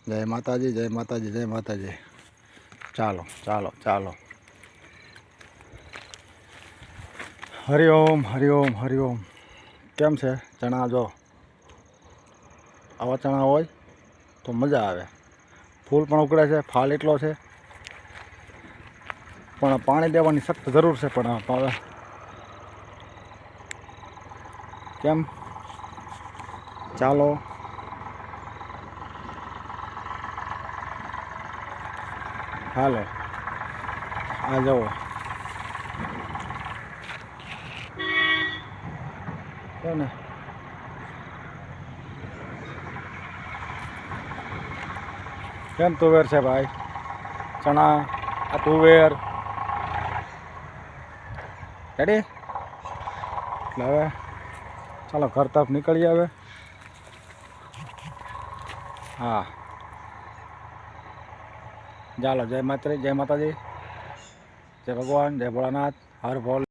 જય માતાજી, જય માતાજી, જય માતાજી. ચાલો ચાલો ચાલો. હરિઓમ હરિઓમ હરિઓમ. કેમ છે ચણા? જો આવા ચણા હોય તો મજા આવે. ફૂલ પણ ઉકળે છે, ફાલ એટલો છે, પણ પાણી દેવાની સખ્ત જરૂર છે. પણ હવે કેમ? ચાલો. હાલો, આ જુઓ. કેમ ને? કેમ તુવેર છે ભાઈ? ચણા, આ તુવેર રેડી. એટલે હવે ચાલો ઘર તરફ નીકળીએ હવે. હા, ચાલો. જય માતાજી, જય માતાજી, જય ભગવાન, જય ભોળાનાથ, હર ભોલે.